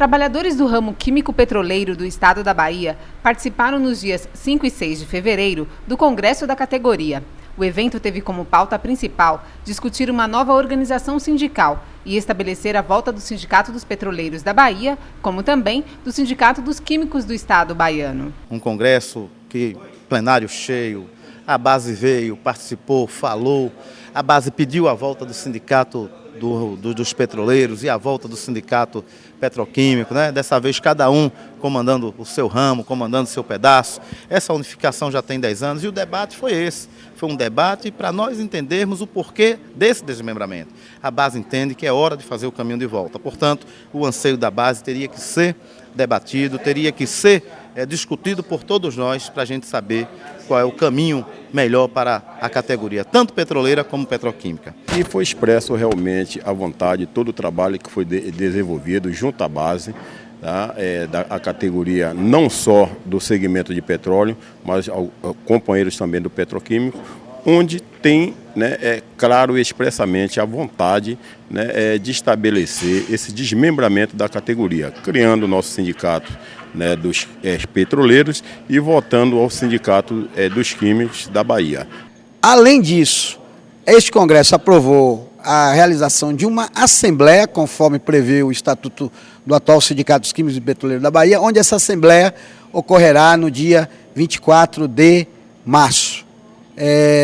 Trabalhadores do ramo químico-petroleiro do estado da Bahia participaram nos dias 5 e 6 de fevereiro do Congresso da categoria. O evento teve como pauta principal discutir uma nova organização sindical e estabelecer a volta do Sindicato dos Petroleiros da Bahia, como também do Sindicato dos Químicos do estado baiano. Um congresso que, plenário cheio, a base veio, participou, falou, a base pediu a volta do sindicato dos petroleiros e a volta do sindicato petroquímico, né? Dessa vez cada um comandando o seu ramo, comandando o seu pedaço. Essa unificação já tem 10 anos e o debate foi esse. Foi um debate para nós entendermos o porquê desse desmembramento. A base entende que é hora de fazer o caminho de volta. Portanto, o anseio da base teria que ser debatido, teria que ser discutido por todos nós para a gente saber qual é o caminho melhor para a categoria, tanto petroleira como petroquímica. E foi expresso realmente a vontade, todo o trabalho que foi desenvolvido junto à base, tá? Da categoria não só do segmento de petróleo, mas companheiros também do petroquímico, onde tem, né, claro e expressamente a vontade, né, de estabelecer esse desmembramento da categoria, criando o nosso sindicato, né, dos petroleiros e voltando ao sindicato dos químicos da Bahia. Além disso, este Congresso aprovou a realização de uma assembleia, conforme prevê o Estatuto do atual Sindicato dos Químicos e Petroleiros da Bahia, onde essa assembleia ocorrerá no dia 24 de março.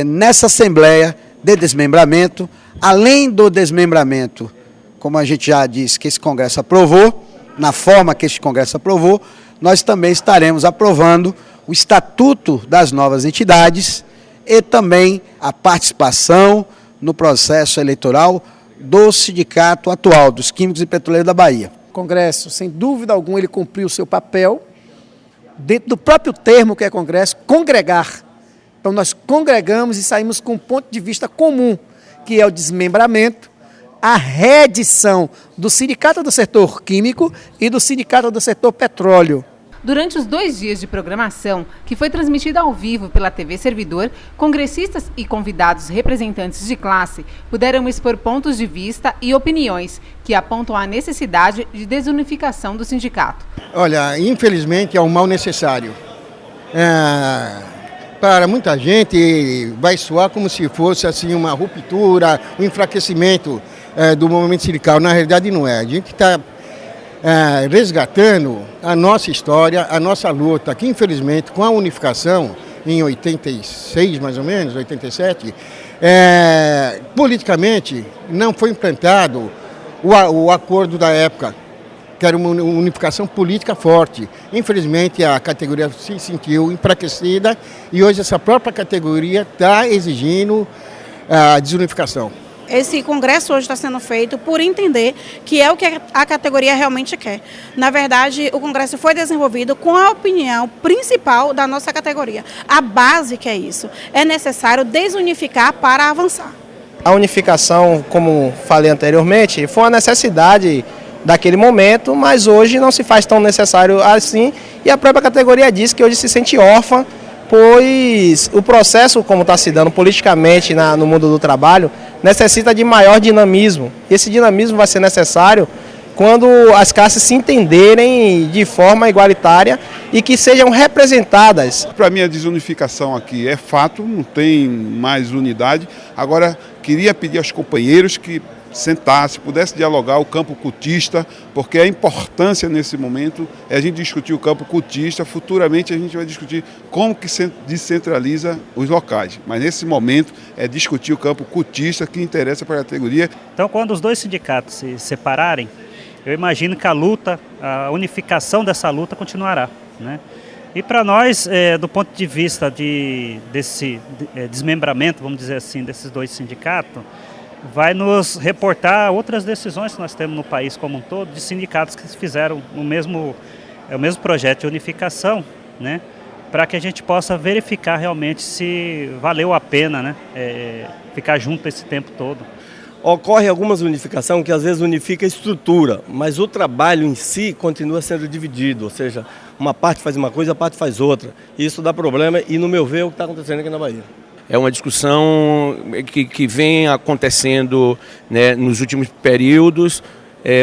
Nessa assembleia de desmembramento, além do desmembramento, como a gente já disse, que esse Congresso aprovou, na forma que este Congresso aprovou, nós também estaremos aprovando o Estatuto das novas entidades e também a participação no processo eleitoral do sindicato atual, dos Químicos e Petroleiros da Bahia. O Congresso, sem dúvida alguma, ele cumpriu o seu papel, dentro do próprio termo que é Congresso, congregar. Então nós congregamos e saímos com um ponto de vista comum, que é o desmembramento, a reedição do Sindicato do Setor Químico e do Sindicato do Setor Petróleo. Durante os 2 dias de programação, que foi transmitida ao vivo pela TV Servidor, congressistas e convidados representantes de classe puderam expor pontos de vista e opiniões que apontam a necessidade de desunificação do sindicato. Olha, infelizmente é um mal necessário. Para muita gente vai soar como se fosse assim, uma ruptura, um enfraquecimento do movimento sindical. Na realidade não é. A gente está resgatando a nossa história, a nossa luta, que infelizmente com a unificação em 86 mais ou menos, 87, politicamente não foi implantado o acordo da época, que era uma unificação política forte. Infelizmente a categoria se sentiu enfraquecida e hoje essa própria categoria está exigindo a desunificação. Esse congresso hoje está sendo feito por entender que é o que a categoria realmente quer. Na verdade, o congresso foi desenvolvido com a opinião principal da nossa categoria. A base que é isso. É necessário desunificar para avançar. A unificação, como falei anteriormente, foi uma necessidade daquele momento, mas hoje não se faz tão necessário assim, e a própria categoria diz que hoje se sente órfã, pois o processo, como está se dando politicamente no mundo do trabalho, necessita de maior dinamismo. Esse dinamismo vai ser necessário quando as classes se entenderem de forma igualitária e que sejam representadas. Para mim a desunificação aqui é fato, não tem mais unidade. Agora queria pedir aos companheiros que sentasse, pudesse dialogar o campo cultista, porque a importância nesse momento é a gente discutir o campo cultista. Futuramente a gente vai discutir como que se descentraliza os locais, mas nesse momento é discutir o campo cultista que interessa para a categoria. Então, quando os dois sindicatos se separarem, eu imagino que a unificação dessa luta continuará, né? E para nós, do ponto de vista desse desmembramento, vamos dizer assim, desses dois sindicatos, vai nos reportar outras decisões que nós temos no país como um todo, de sindicatos que fizeram o mesmo projeto de unificação, né, para que a gente possa verificar realmente se valeu a pena, né, ficar junto esse tempo todo. Ocorre algumas unificações que às vezes unifica a estrutura, mas o trabalho em si continua sendo dividido, ou seja, uma parte faz uma coisa, a parte faz outra. Isso dá problema e, no meu ver, é o que está acontecendo aqui na Bahia. É uma discussão que vem acontecendo, né, nos últimos períodos,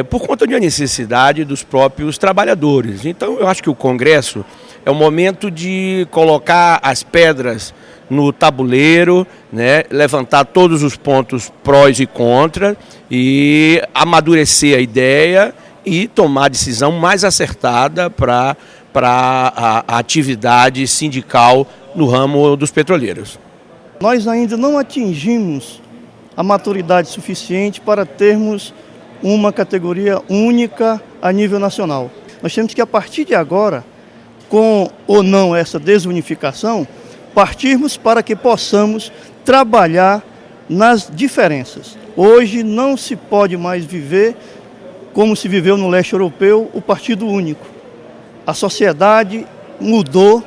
por conta de uma necessidade dos próprios trabalhadores. Então eu acho que o Congresso é o momento de colocar as pedras no tabuleiro, né, levantar todos os pontos prós e contras e amadurecer a ideia e tomar a decisão mais acertada para a atividade sindical no ramo dos petroleiros. Nós ainda não atingimos a maturidade suficiente para termos uma categoria única a nível nacional. Nós temos que, a partir de agora, com ou não essa desunificação, partirmos para que possamos trabalhar nas diferenças. Hoje não se pode mais viver como se viveu no leste europeu, o partido único. A sociedade mudou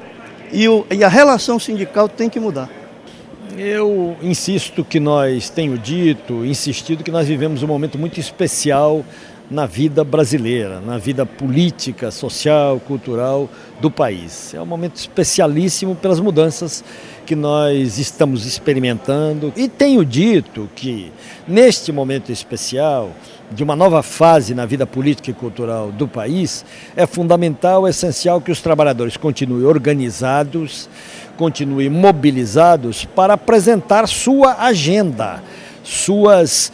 e a relação sindical tem que mudar. Eu insisto que insistido que nós vivemos um momento muito especial na vida brasileira, na vida política, social, cultural do país. É um momento especialíssimo pelas mudanças que nós estamos experimentando. E tenho dito que, neste momento especial, de uma nova fase na vida política e cultural do país, é fundamental, essencial que os trabalhadores continuem organizados, continuem mobilizados para apresentar sua agenda, suas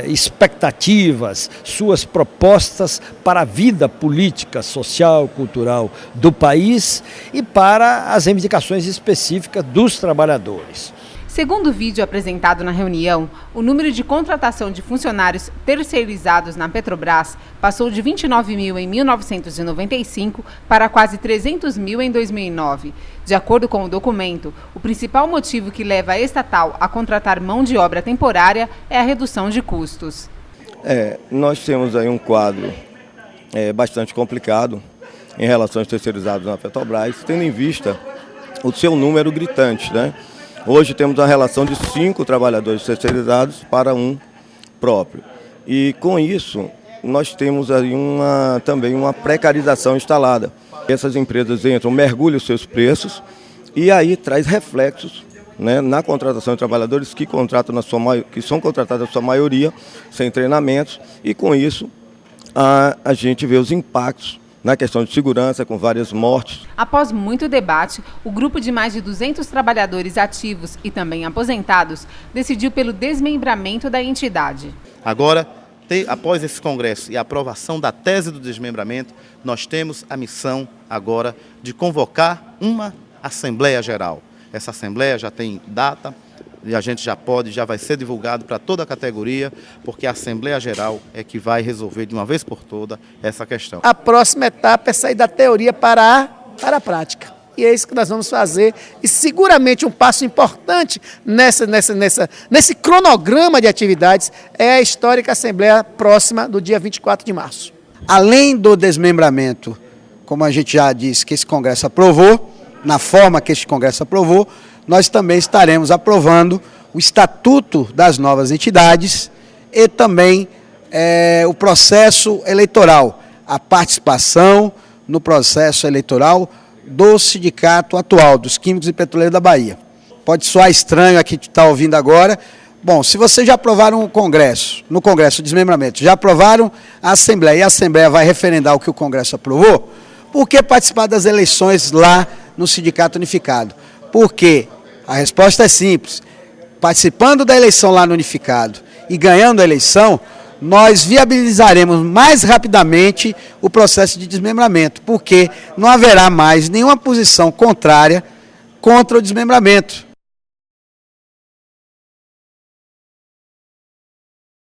expectativas, suas propostas para a vida política, social, cultural do país e para as reivindicações específicas dos trabalhadores. Segundo o vídeo apresentado na reunião, o número de contratação de funcionários terceirizados na Petrobras passou de 29 mil em 1995 para quase 300 mil em 2009. De acordo com o documento, o principal motivo que leva a estatal a contratar mão de obra temporária é a redução de custos. Nós temos aí um quadro bastante complicado em relação aos terceirizados na Petrobras, tendo em vista o seu número gritante, né? Hoje temos a relação de 5 trabalhadores terceirizados para um próprio. E com isso, nós temos aí também uma precarização instalada. Essas empresas entram, mergulham os seus preços e aí traz reflexos, né, na contratação de trabalhadores que são contratados na sua maioria, sem treinamentos, e com isso a gente vê os impactos na questão de segurança, com várias mortes. Após muito debate, o grupo de mais de 200 trabalhadores ativos e também aposentados decidiu pelo desmembramento da entidade. Agora, após esse congresso e a aprovação da tese do desmembramento, nós temos a missão agora de convocar uma Assembleia Geral. Essa Assembleia já tem data, e a gente já vai ser divulgado para toda a categoria, porque a Assembleia Geral é que vai resolver de uma vez por toda essa questão. A próxima etapa é sair da teoria para a prática. E é isso que nós vamos fazer. E seguramente um passo importante nesse cronograma de atividades é a histórica Assembleia próxima do dia 24 de março. Além do desmembramento, como a gente já disse que esse Congresso aprovou, na forma que este Congresso aprovou, nós também estaremos aprovando o Estatuto das novas entidades e também o processo eleitoral, a participação no processo eleitoral do sindicato atual, dos Químicos e Petroleiros da Bahia. Pode soar estranho aqui que está ouvindo agora. Bom, se vocês já aprovaram o Congresso, no Congresso o desmembramento, já aprovaram a Assembleia e a Assembleia vai referendar o que o Congresso aprovou, por que participar das eleições lá no Sindicato Unificado? Porque a resposta é simples. Participando da eleição lá no Unificado e ganhando a eleição, nós viabilizaremos mais rapidamente o processo de desmembramento, porque não haverá mais nenhuma posição contrária contra o desmembramento.